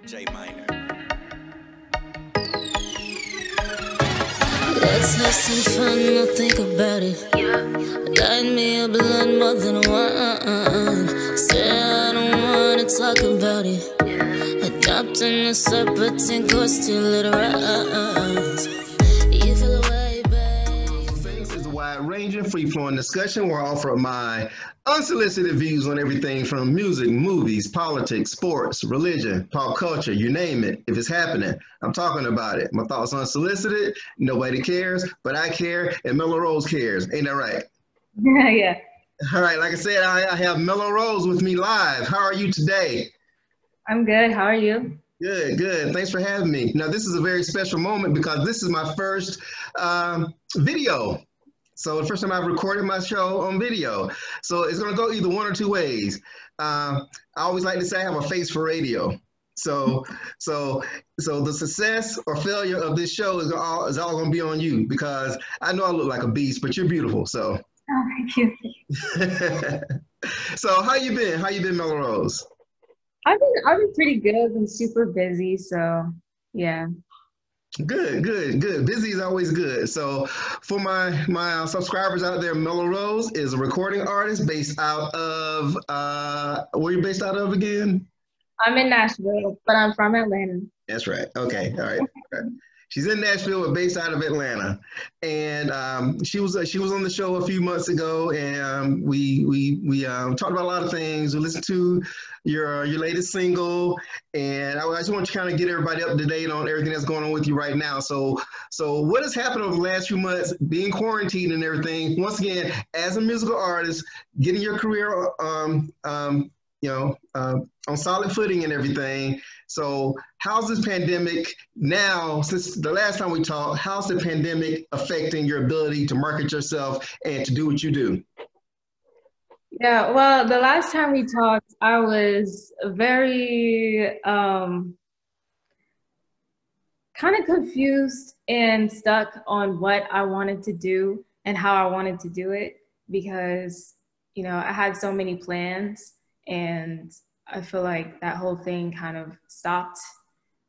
J Minor. Let's have some fun, I'll think about it. Light me a blunt more than one. Say I don't wanna talk about it. Adopting a separate thing, cost you little rise. You feel away, babe. This is a wide-ranging, free-flowing discussion where I offer my unsolicited views on everything from music, movies, politics, sports, religion, pop culture, you name it. If it's happening, I'm talking about it. My thoughts unsolicited, nobody cares, but I care, and MeloRoZe cares. Ain't that right? Yeah. All right, like I said, I have MeloRoZe with me live. How are you today? I'm good. How are you? Good, good. Thanks for having me. Now, this is a very special moment because this is my first video. So the first time I've recorded my show on video. So it's going to go either one or two ways. I always like to say I have a face for radio. So the success or failure of this show is all going to be on you because I know I look like a beast, but you're beautiful. So. Oh, thank you. So how you been? How you been, MeloRoZe? I've been pretty good. Been super busy, so yeah. Good. Busy is always good. So for my subscribers out there, MeloRoZe is a recording artist based out of where are you based out of again? I'm in Nashville, but I'm from Atlanta. That's right. Okay. All right. She's in Nashville, but based out of Atlanta, and she was on the show a few months ago, and we talked about a lot of things. We listened to your latest single, and I just want to kind of get everybody up to date on everything that's going on with you right now. So what has happened over the last few months, being quarantined and everything? Once again, as a musical artist, getting your career on solid footing and everything. So how's this pandemic now, since the last time we talked, how's the pandemic affecting your ability to market yourself and to do what you do? Yeah, well, the last time we talked, I was very kind of confused and stuck on what I wanted to do and how I wanted to do it because, I had so many plans and I feel like that whole thing kind of stopped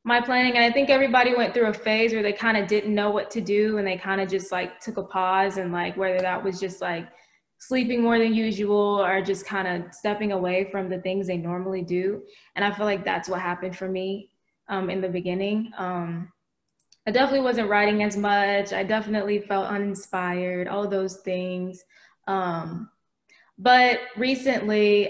my planning. And I think everybody went through a phase where they kind of didn't know what to do and they kind of just like took a pause, and like whether that was just like sleeping more than usual or just kind of stepping away from the things they normally do. And I feel like that's what happened for me in the beginning. I definitely wasn't writing as much. I definitely felt uninspired, all those things. But recently,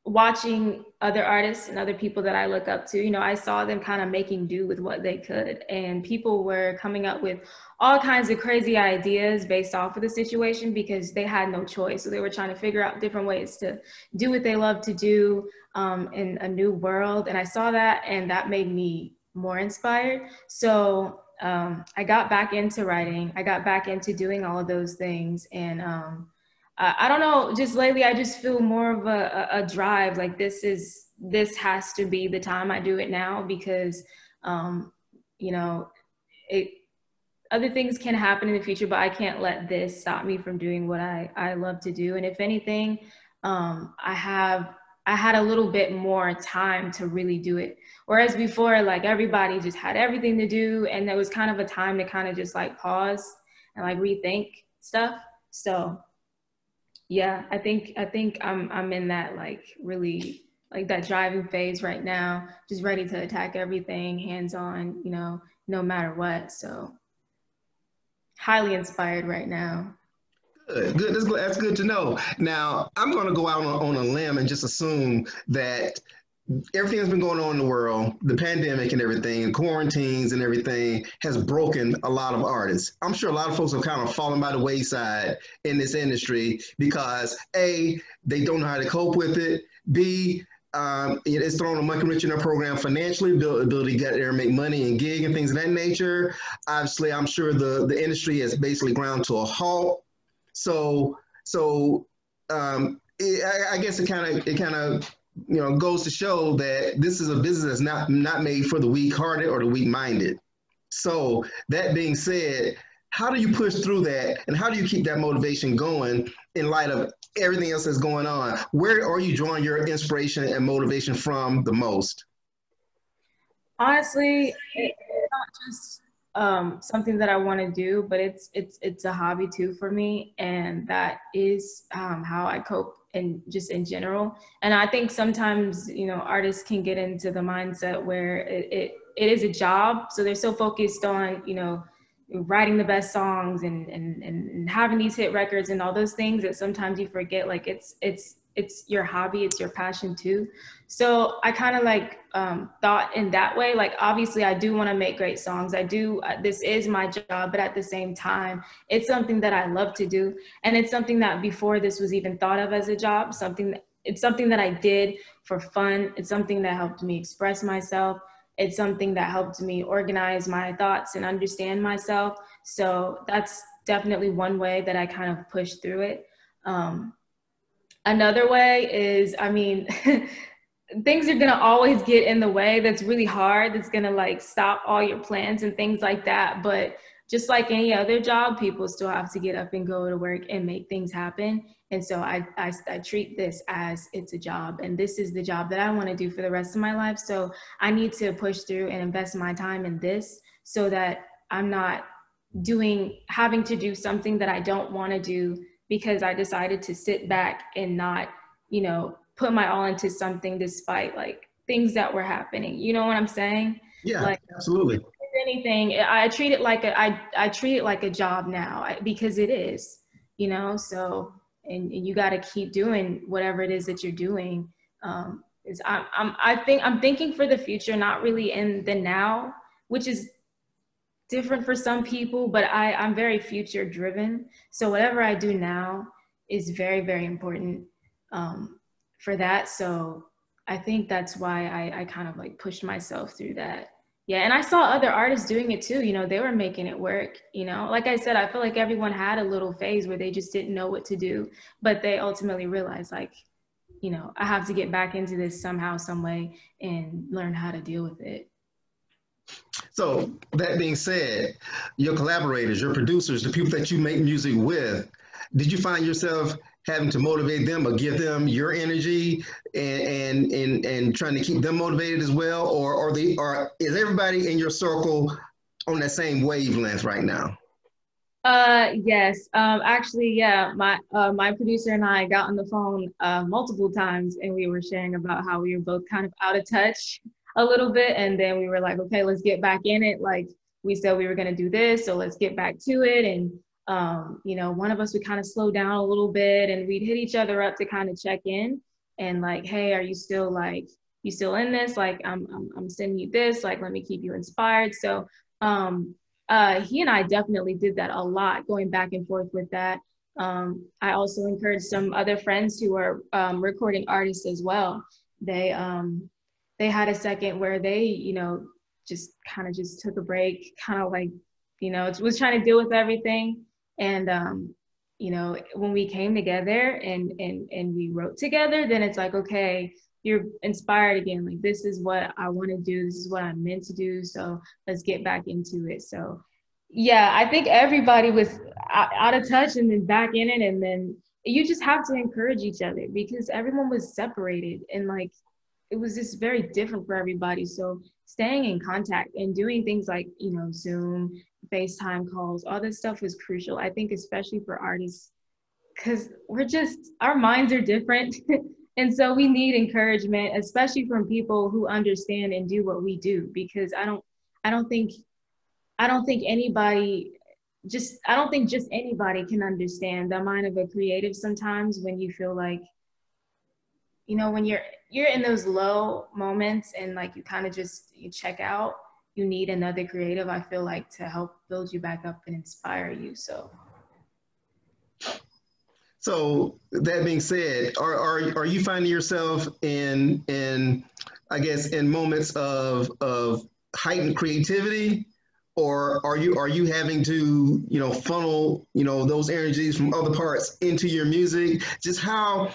watching other artists and other people that I look up to, I saw them kind of making do with what they could. And people were coming up with all kinds of crazy ideas based off of the situation because they had no choice. So they were trying to figure out different ways to do what they love to do in a new world. And I saw that, and that made me more inspired. So I got back into writing. I got back into doing all of those things. And I don't know, just lately I just feel more of a drive, like this has to be the time I do it now because, other things can happen in the future, but I can't let this stop me from doing what I love to do. And if anything, I had a little bit more time to really do it. Whereas before, like everybody just had everything to do, and there was kind of a time to kind of just like pause and like rethink stuff. So yeah, I think I'm in that like really like that driving phase right now, just ready to attack everything hands on, no matter what. So highly inspired right now. Good. That's good to know. Now, I'm going to go out on a limb and just assume that everything that's been going on in the world, the pandemic and everything, quarantines and everything has broken a lot of artists. I'm sure a lot of folks have kind of fallen by the wayside in this industry because A, they don't know how to cope with it. B, it's thrown a monkey wrench in their program financially, ability to get there and make money and gig and things of that nature. Obviously, I'm sure the industry has basically ground to a halt. So I guess it kind of goes to show that this is a business that's not made for the weak-hearted or the weak-minded. So that being said, how do you push through that, and how do you keep that motivation going in light of everything else that's going on? Where are you drawing your inspiration and motivation from the most? Honestly, it's not just something that I want to do, but it's a hobby too for me, and that is how I cope and just in general. And I think sometimes artists can get into the mindset where it is a job, so they're so focused on writing the best songs and having these hit records and all those things that sometimes you forget like it's your hobby, it's your passion too. So I kind of like thought in that way, like obviously I do want to make great songs. I do, this is my job, but at the same time, it's something that I love to do. And it's something that before this was even thought of as a job, it's something that I did for fun. It's something that helped me express myself. It's something that helped me organize my thoughts and understand myself. So that's definitely one way that I kind of push through it. Another way is, I mean, things are gonna always get in the way. That's really hard. That's gonna like stop all your plans and things like that. But just like any other job, people still have to get up and go to work and make things happen. And so I treat this as it's a job, and this is the job that I want to do for the rest of my life. So I need to push through and invest my time in this so that I'm not having to do something that I don't want to do because I decided to sit back and not, put my all into something despite like things that were happening. You know what I'm saying? Yeah, Like absolutely. if anything, I treat it like a job now because it is, so, and you got to keep doing whatever it is that you're doing. I'm thinking for the future, not really in the now, which is different for some people, but I'm very future driven. So whatever I do now is very, very important for that. So I think that's why I kind of like pushed myself through that. Yeah, and I saw other artists doing it too. They were making it work. Like I said, I feel like everyone had a little phase where they just didn't know what to do, but they ultimately realized like, I have to get back into this somehow, some way, and learn how to deal with it. So that being said, your collaborators, your producers, the people that you make music with, did you find yourself having to motivate them or give them your energy and trying to keep them motivated as well, or is everybody in your circle on that same wavelength right now? Yes. Actually, yeah. My producer and I got on the phone multiple times, and we were sharing about how we were both kind of out of touch a little bit, and then we were like, okay, let's get back in it. Like we said, we were gonna do this, so let's get back to it. And one of us would kind of slow down a little bit, and we'd hit each other up to kind of check in, and like, hey, are you still you still in this? Like, I'm sending you this. Like, let me keep you inspired. So. He and I definitely did that a lot, going back and forth with that. I also encouraged some other friends who are recording artists as well. They had a second where they, just kind of just took a break, kind of like, was trying to deal with everything. And when we came together and we wrote together, then it's like, okay, you're inspired again. Like, this is what I want to do. This is what I'm meant to do. So let's get back into it. So yeah, I think everybody was out of touch and then back in it. And then you just have to encourage each other because everyone was separated and like, it was just very different for everybody. So staying in contact and doing things like, Zoom, FaceTime calls, all this stuff was crucial. I think, especially for artists, because our minds are different. And so we need encouragement, especially from people who understand and do what we do, because I don't think I don't think just anybody can understand the mind of a creative sometimes when you feel like, when you're in those low moments and like you kind of you check out, you need another creative, I feel like, to help build you back up and inspire you. So that being said, are you finding yourself in I guess in moments of heightened creativity, or are you having to funnel those energies from other parts into your music? Just how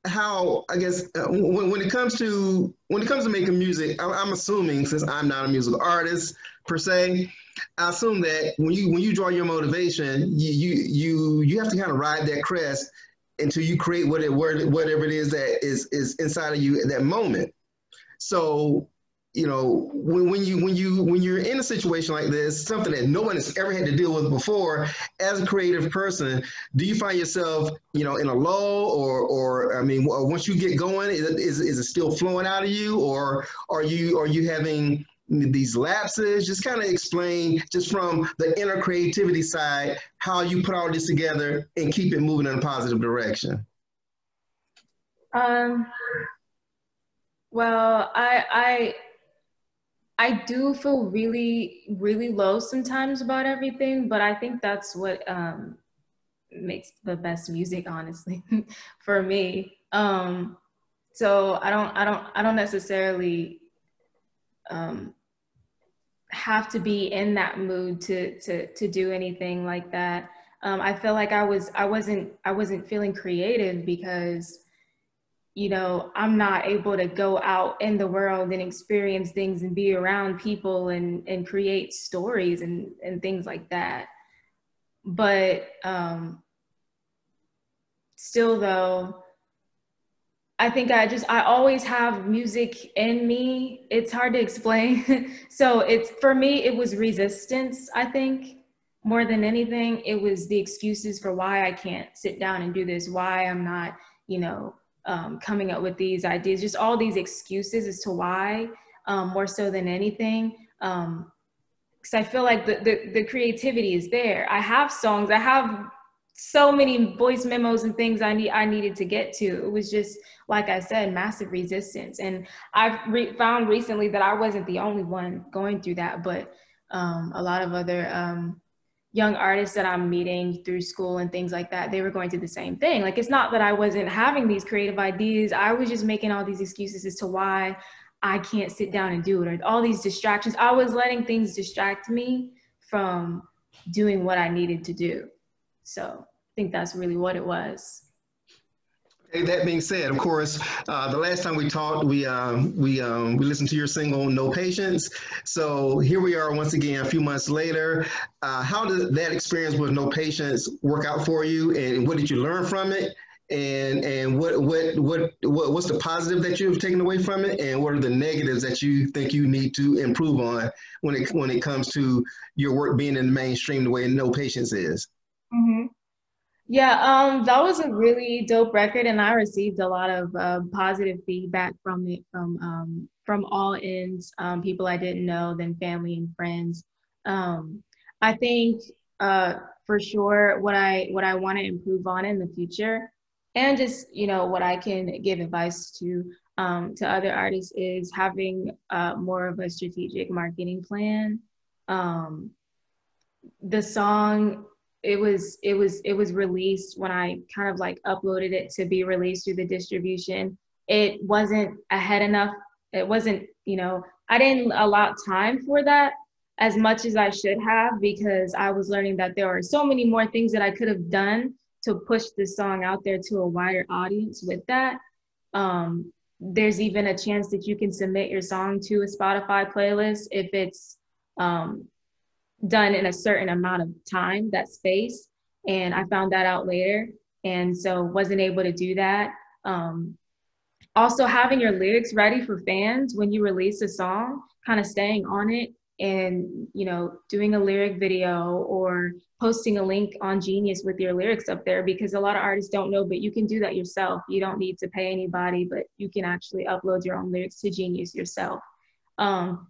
I guess when it comes to making music, I'm assuming, since I'm not a musical artist per se, I assume that when you draw your motivation, you have to kind of ride that crest until you create whatever it is that is inside of you at that moment. So you know, when you're in a situation like this, something that no one has ever had to deal with before, as a creative person, do you find yourself, you know, in a lull, or I mean, once you get going, is it still flowing out of you, or are you having these lapses? Just kind of explain, just from the inner creativity side, how you put all this together and keep it moving in a positive direction. Um, well, I do feel really, really low sometimes about everything, but I think that's what makes the best music, honestly, for me. So I don't necessarily um, have to be in that mood to do anything like that. I feel like I wasn't feeling creative because, you know, I'm not able to go out in the world and experience things and be around people and create stories and things like that. But still though, I think I always have music in me. It's hard to explain. So it's, for me, it was resistance, I think, more than anything. It was the excuses for why I can't sit down and do this, why I'm not, you know, coming up with these ideas, just all these excuses as to why, more so than anything. Because I feel like the creativity is there. I have songs, I have so many voice memos and things I needed to get to. It was just, like I said, massive resistance. And I've found recently that I wasn't the only one going through that, but a lot of other young artists that I'm meeting through school and things like that, they were going through the same thing. Like, it's not that I wasn't having these creative ideas. I was just making all these excuses as to why I can't sit down and do it, or all these distractions. I was letting things distract me from doing what I needed to do. So I think that's really what it was. Okay, that being said, of course, the last time we talked, we listened to your single "No Patience." So here we are once again, a few months later. How did that experience with "No Patience" work out for you, and what did you learn from it? And what's the positive that you've taken away from it, and what are the negatives that you think you need to improve on when it comes to your work being in the mainstream the way "No Patience" is? Mm-hmm. Yeah, that was a really dope record, and I received a lot of positive feedback from it from all ends, people I didn't know, then family and friends. Um, I think for sure what I want to improve on in the future, and just, you know, what I can give advice to other artists, is having more of a strategic marketing plan. Um, the song, it was released when I kind of like uploaded it to be released through the distribution. It wasn't ahead enough. It wasn't, you know, I didn't allow time for that as much as I should have, because I was learning that there are so many more things that I could have done to push this song out there to a wider audience with that. There's even a chance that you can submit your song to a Spotify playlist if it's um, done in a certain amount of time, that space. And I found that out later. And so wasn't able to do that. Also, having your lyrics ready for fans when you release a song, kind of staying on it, and, you know, doing a lyric video or posting a link on Genius with your lyrics up there, because a lot of artists don't know, but you can do that yourself. You don't need to pay anybody, but you can actually upload your own lyrics to Genius yourself.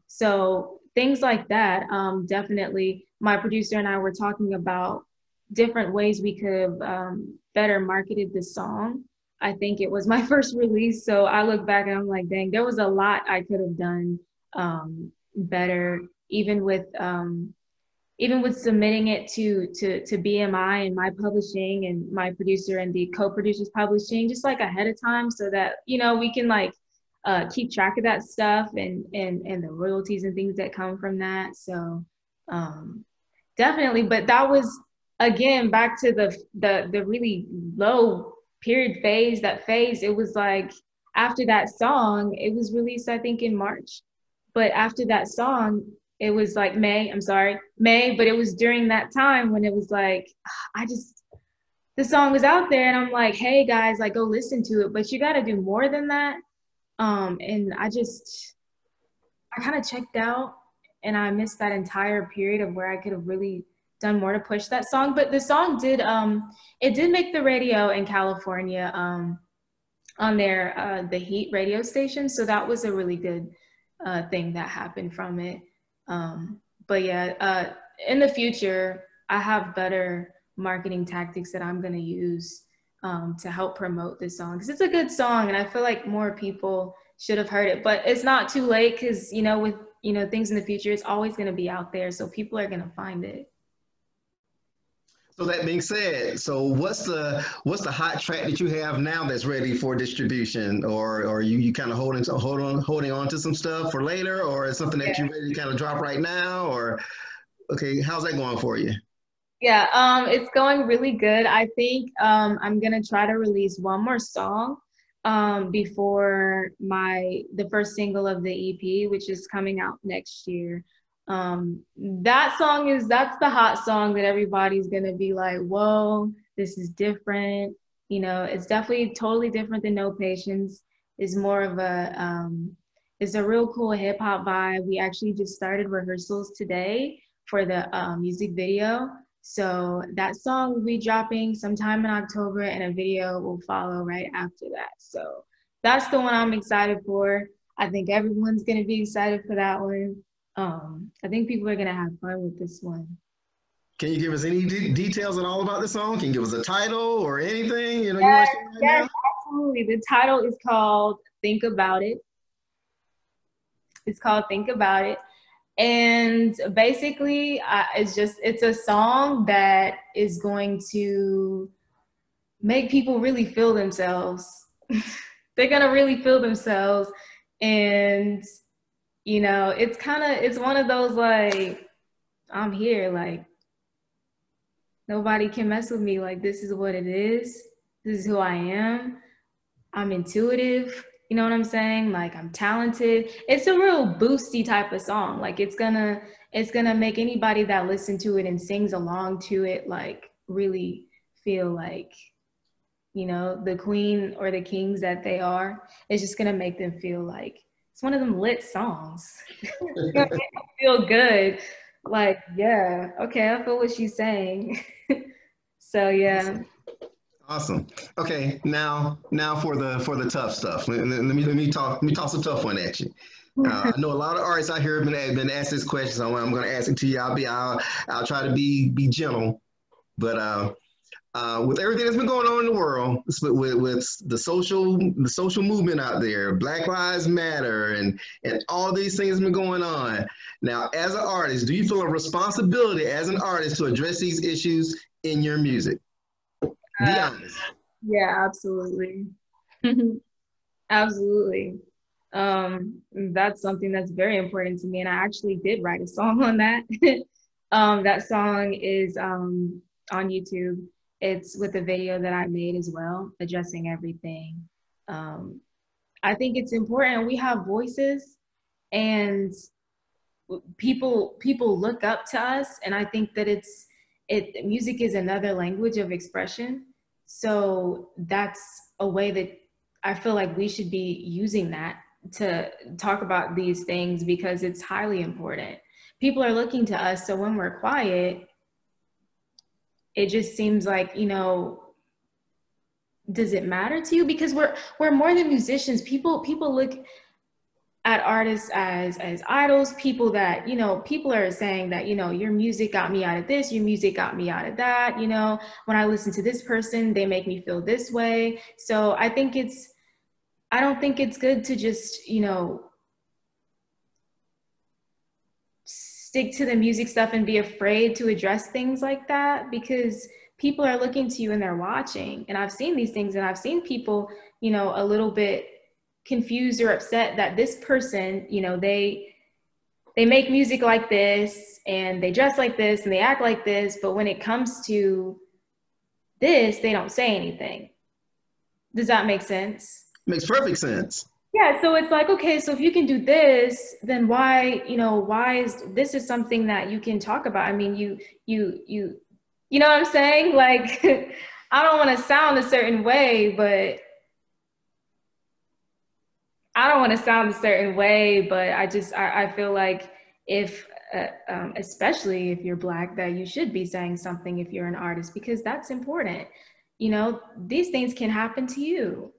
So things like that. Definitely, my producer and I were talking about different ways we could have better marketed the song. I think it was my first release, so I look back and I'm like, dang, there was a lot I could have done better, even with submitting it to BMI and my publishing and my producer and the co-producers publishing, just like ahead of time, so that, you know, we can like keep track of that stuff and the royalties and things that come from that. So definitely, but that was, again, back to the really low period phase, that phase. It was like after that song, it was released, I think, in March. But after that song, it was like May, but it was during that time when it was like, I just, the song was out there and I'm like, hey guys, like, go listen to it, but you got to do more than that. And I kind of checked out, and I missed that entire period of where I could have really done more to push that song. But the song did it did make the radio in California on their the Heat radio station. So that was a really good thing that happened from it. But yeah, in the future, I have better marketing tactics that I'm going to use to help promote this song, because it's a good song and I feel like more people should have heard it. But it's not too late, because you know, with things in the future, it's always going to be out there, so people are going to find it. So that being said, so what's the hot track that you have now that's ready for distribution, or you kind of holding on to some stuff for later, or is something that Yeah. you ready to kind of drop right now, or okay, how's that going for you? Yeah, it's going really good. I think I'm gonna try to release one more song before the first single of the EP, which is coming out next year. That's the hot song that everybody's gonna be like, whoa, this is different. It's definitely totally different than No Patience. It's more of it's a real cool hip hop vibe. We actually just started rehearsals today for the music video. So that song will be dropping sometime in October, and a video will follow right after that. So that's the one I'm excited for. I think everyone's gonna be excited for that one. I think people are gonna have fun with this one. Can you give us any details at all about the song? Can you give us a title or anything you want Yes, to share right yes, now? absolutely. The title is called Think About It. It's called Think About It. And basically, it's a song that is going to make people really feel themselves. They're going to really feel themselves. And, it's one of those like, I'm here, like, nobody can mess with me. Like, this is what it is. This is who I am. I'm intuitive. You know what I'm saying? Like, I'm talented. It's a real boosty type of song. Like, it's gonna make anybody that listens to it and sings along to it, like, really feel like, the queen or the kings that they are. It's just gonna make them feel like it's one of them lit songs. It's gonna make them feel good. Like, yeah, okay, I feel what she's saying. So yeah. Awesome. Awesome. Okay, now for the tough stuff. Let me toss a tough one at you. I know a lot of artists out here have been asked this question, so I'm going to ask it to you. I'll try to be gentle, but with everything that's been going on in the world, with the social movement out there, Black Lives Matter, and all these things have been going on. Now, as an artist, do you feel a responsibility as an artist to address these issues in your music? Be honest. Yeah, absolutely. Absolutely. That's something that's very important to me. And I actually did write a song on that. That song is on YouTube. It's with a video that I made as well, addressing everything. Um, I think it's important. We have voices, and people look up to us, and I think that music is another language of expression. So that's a way that I feel like we should be using that to talk about these things, because it's highly important. People are looking to us, so when we're quiet, it just seems like, does it matter to you? Because we're more than musicians. People look at artists as idols, people that, people are saying that, your music got me out of this, your music got me out of that, when I listen to this person, they make me feel this way. So I don't think it's good to just, stick to the music stuff and be afraid to address things like that, because people are looking to you and they're watching. And I've seen these things, and I've seen people, a little bit confused or upset that this person, they make music like this and they dress like this and they act like this, but when it comes to this, they don't say anything. Does that make sense? Makes perfect sense. Yeah, so it's like, okay, so if you can do this, then why is this is something that you can talk about? I mean, you know what I'm saying? Like, I don't want to sound a certain way, but I don't want to sound a certain way, but I feel like if, especially if you're Black, that you should be saying something if you're an artist, because that's important. You know, these things can happen to you.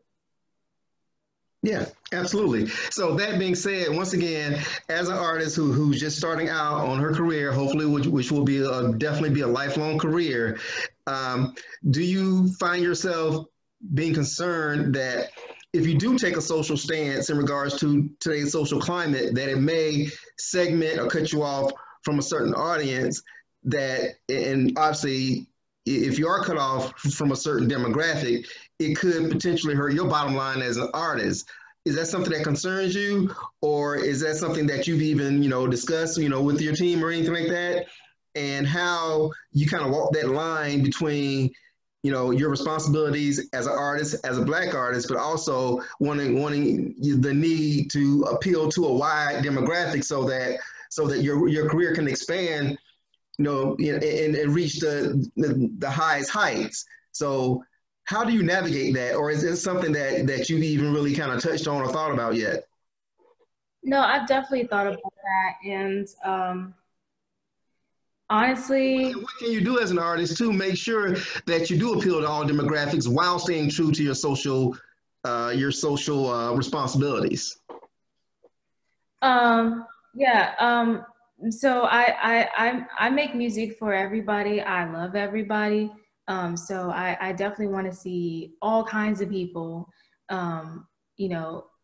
Yeah, absolutely. So that being said, once again, as an artist who's just starting out on her career, hopefully, which will be definitely be a lifelong career, um, do you find yourself being concerned that if you do take a social stance in regards to today's social climate, that it may segment or cut you off from a certain audience? That, and obviously, if you are cut off from a certain demographic, it could potentially hurt your bottom line as an artist. Is that something that concerns you, or is that something that you've even discussed with your team or anything like that? And how you kind of walk that line between your responsibilities as an artist, as a Black artist, but also wanting the need to appeal to a wide demographic so that your career can expand, and reach the highest heights. So how do you navigate that, or is it something that you've even really kind of touched on or thought about yet? No, I've definitely thought about that. And honestly, What can you do as an artist to make sure that you do appeal to all demographics while staying true to your social responsibilities? yeah, so I make music for everybody. I love everybody. So I definitely want to see all kinds of people,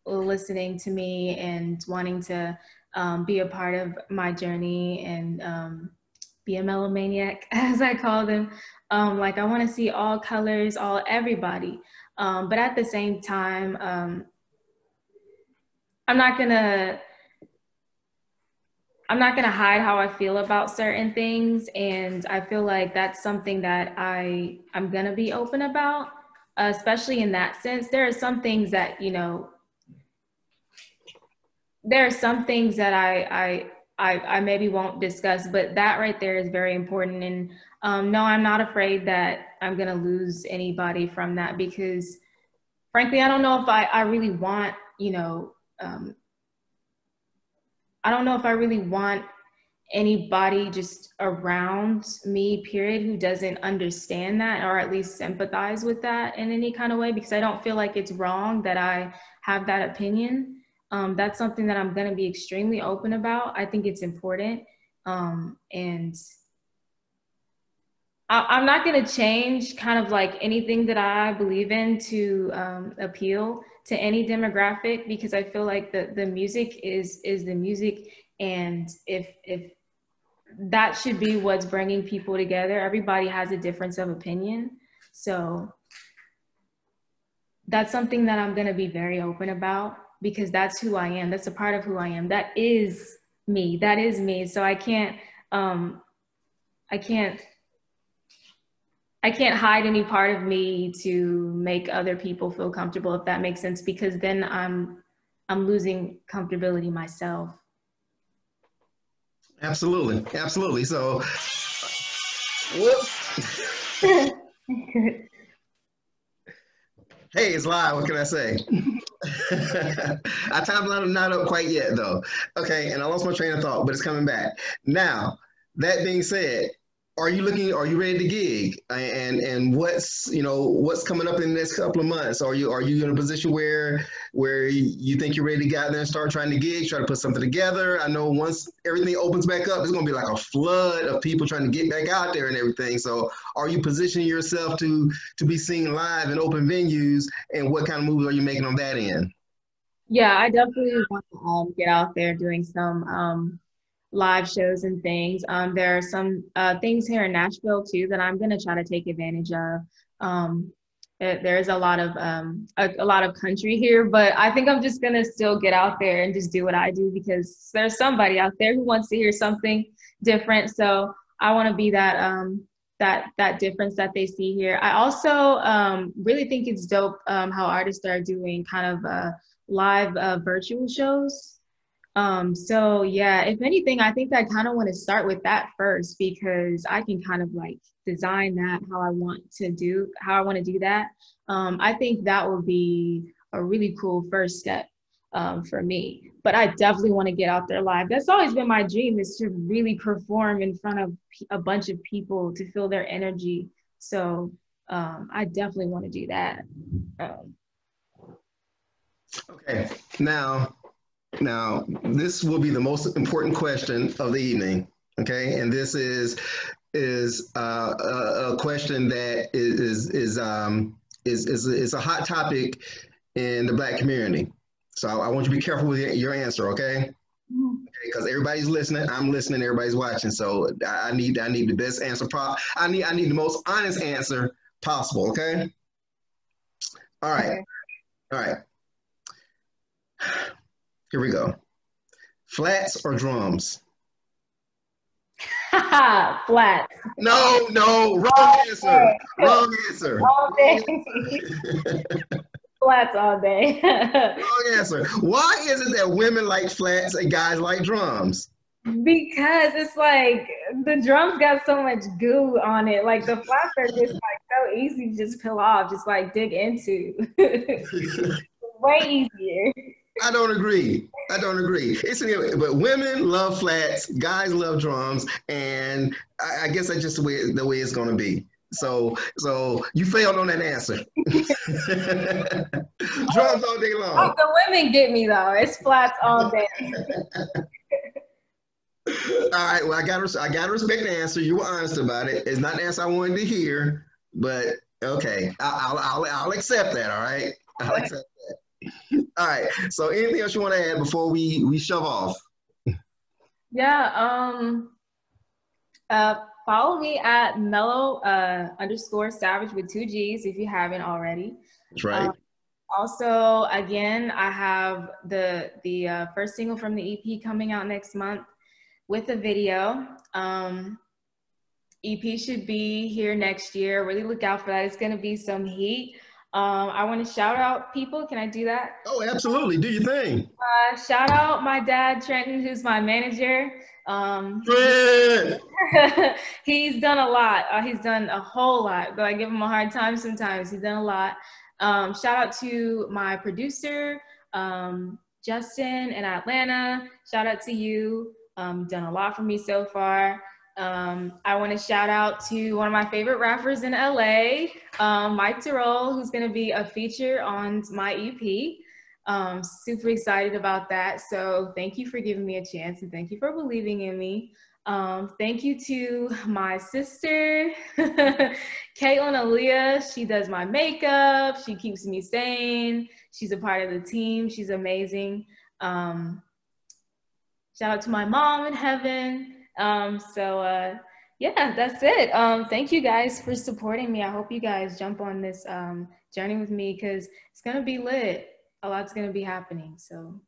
listening to me and wanting to be a part of my journey and be a melomaniac, as I call them. Like I want to see all colors, all everybody. But at the same time, I'm not gonna I'm not gonna hide how I feel about certain things, and I feel like that's something that I'm gonna be open about, especially in that sense. There are some things that there are some things that I maybe won't discuss, but that right there is very important. And no, I'm not afraid that I'm gonna lose anybody from that because, frankly, I don't know if I really want um, I don't know if I really want anybody just around me, period, who doesn't understand that or at least sympathize with that in any kind of way, because I don't feel like it's wrong that I have that opinion. That's something that I'm going to be extremely open about. I think it's important. And I'm not going to change kind of like anything that I believe in to appeal to any demographic, because I feel like the music is the music. And if that should be what's bringing people together. Everybody has a difference of opinion. So that's something that I'm going to be very open about because that's who I am. That's a part of who I am. That is me. That is me. So um, I can't, I can't hide any part of me to make other people feel comfortable, if that makes sense, because then I'm losing comfortability myself. Absolutely, absolutely. So, whoops. Hey, it's live. What can I say? I timed not up quite yet though. Okay, and I lost my train of thought, but it's coming back. Now, that being said, are you ready to gig? And what's coming up in the next couple of months? Are you in a position where you think you're ready to get out there and start trying to gig, try to put something together? I know once everything opens back up, it's gonna be like a flood of people trying to get back out there and everything. So are you positioning yourself to be seen live in open venues, and what kind of moves are you making on that end? Yeah, I definitely want to get out there doing some live shows and things. There are some things here in Nashville too that I'm going to try to take advantage of. There's a lot of country here, but I think I'm just going to still get out there and just do what I do because there's somebody out there who wants to hear something different. So I want to be that difference that they see here. I also really think it's dope how artists are doing kind of live virtual shows. So yeah, if anything, I think I kind of want to start with that first because I can kind of like design that how I want to do that. I think that would be a really cool first step. for me. But I definitely want to get out there live. That's always been my dream, is to really perform in front of a bunch of people, to feel their energy. So I definitely want to do that. Okay, now this will be the most important question of the evening. Okay, and this is a question that is a hot topic in the Black community. So I want you to be careful with your answer, okay? Because everybody's listening, I'm listening, everybody's watching. So I need the best answer. I need the most honest answer possible, okay? All right. Okay. All right. Here we go. Flats or drums? Flats. No, wrong answer. Wrong answer. All day. Flats all day. Wrong answer. Why is it that women like flats and guys like drums? Because it's like the drums got so much goo on it. Like the flats are just like so easy to just peel off, just like dig into. Way easier. I don't agree. But women love flats, guys love drums, and I guess that's just the way it's going to be. So you failed on that answer. Drums all day long. Oh, the women get me though. It's flats all day. All right. Well, I gotta respect the answer. You were honest about it. It's not the answer I wanted to hear, but okay, I'll accept that. All right. I'll accept that. All right. So, anything else you want to add before we shove off? Yeah. Follow me at Melo_Savage with 2 G's if you haven't already. That's right. Also, again, I have the first single from the EP coming out next month with a video. EP should be here next year. Really look out for that. It's going to be some heat. I want to shout out people. Can I do that? Oh, absolutely. Do your thing. Shout out my dad, Trenton, who's my manager. He's done a lot. He's done a whole lot, though I give him a hard time sometimes. He's done a lot. Shout out to my producer, Justin in Atlanta. Shout out to you. Done a lot for me so far. I want to shout out to one of my favorite rappers in LA, Mike Terrell, who's going to be a feature on my EP. Super excited about that. So thank you for giving me a chance, and thank you for believing in me. Thank you to my sister, Caitlin Aaliyah. She does my makeup. She keeps me sane. She's a part of the team. She's amazing. Shout out to my mom in heaven. Yeah, that's it. Thank you guys for supporting me. I hope you guys jump on this journey with me, because it's going to be lit. A lot's going to be happening. So.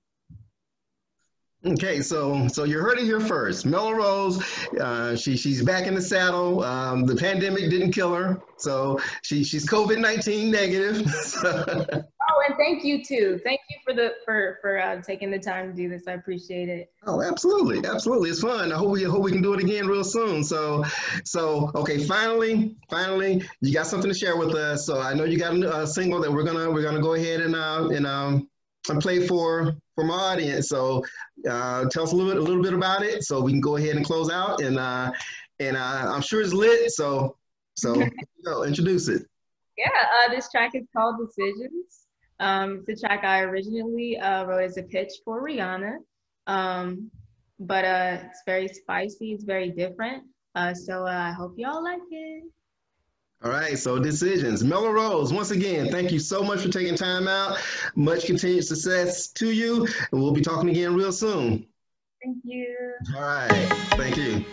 Okay, so you heard it here first. MeloRoZe, she's back in the saddle. The pandemic didn't kill her, so she's COVID-19 negative. Oh, and thank you too. Thank you for taking the time to do this. I appreciate it. Oh, absolutely, it's fun. I hope we can do it again real soon. So okay, finally, you got something to share with us. So I know you got a single that we're gonna go ahead and play for my audience. So tell us a little bit about it, so we can go ahead and close out. And I'm sure it's lit. So introduce it. Yeah, this track is called Decisions. It's a track I originally wrote as a pitch for Rihanna, but it's very spicy. It's very different. So I hope y'all like it. All right, so Decisions. MeloRoZe, once again, thank you so much for taking time out. Much continued success to you, and we'll be talking again real soon. Thank you. All right, thank you.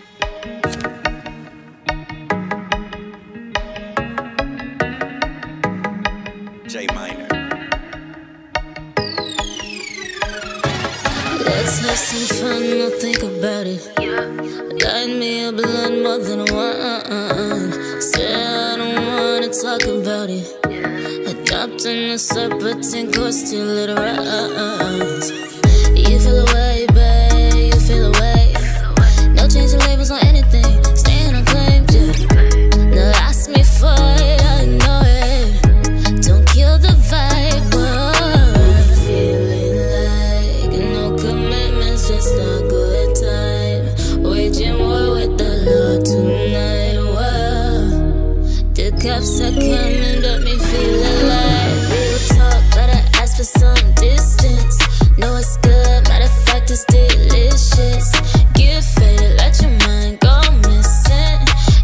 J Minor. Let's have some fun, I'll think about it. Light me a blunt more than one. Say I don't wanna talk about it. Adopting a separate thing, cause till it rise. You feel away, babe, you feel away. No changing labels on anything, staying unclaimed, yeah. Now ask me for it, I know it. Don't kill the vibe, we're feeling like cops are coming, but me feel alive. Real talk, but I ask for some distance. Know it's good, matter of fact it's delicious. Get faded, let your mind go missing.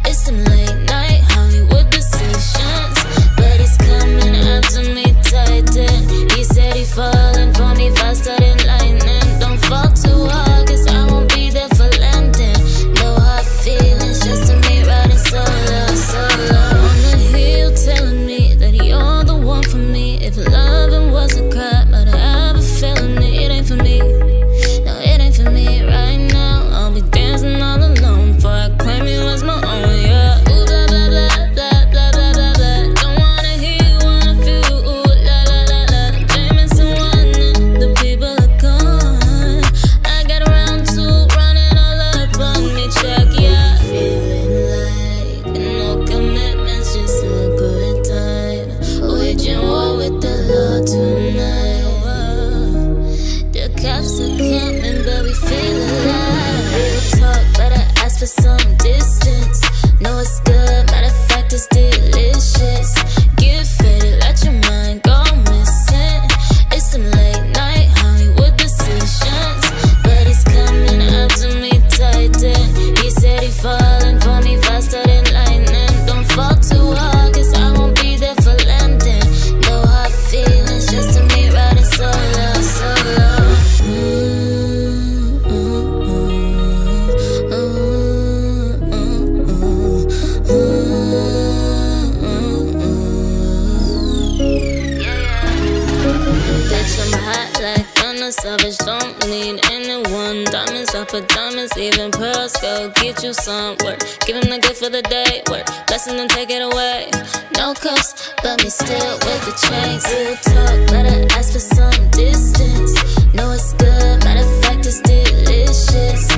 It's some late night Hollywood decisions, but he's coming after me tighten. He said he falling for me faster than lightning. Don't fall too hard, cause I won't be there for landing. No hard feelings, just to me riding solo, solo. On the hill telling me that you're the one for me. If loving was a crime, I'd have a felony. It ain't for me, no, it ain't for me right now. I'll be dancing all alone before I claim you as my own, yeah. Ooh, blah, blah, blah, blah, blah, blah, blah, blah. Don't wanna hear you, wanna feel, ooh, la, la, la, la. Blaming someone and the people are gone. I got around two running all up on me, check, yeah. Feeling like no commitments, just a good time. Waging war with the law tonight. The cops are coming, but we feel alive. Real talk, but I ask for some distance. Know it's good, matter of fact it's delicious. Get faded, let your mind go missing. It's some late night Hollywood decisions, but he's coming after me tighten. He said he falling for me faster than lightning. Don't fall too hard, cause I won't be there for landing. No hard feelings, just to me riding solo, solo. Bitch, I'm hot like thunder, savage, don't need anyone. Diamonds off of diamonds, even pearls go get you some work. Give him the good for the day, work. Blessing and take it away. No cuffs, but me still with the chains. Real talk, but I ask for some distance. Know it's good, matter of fact it's delicious.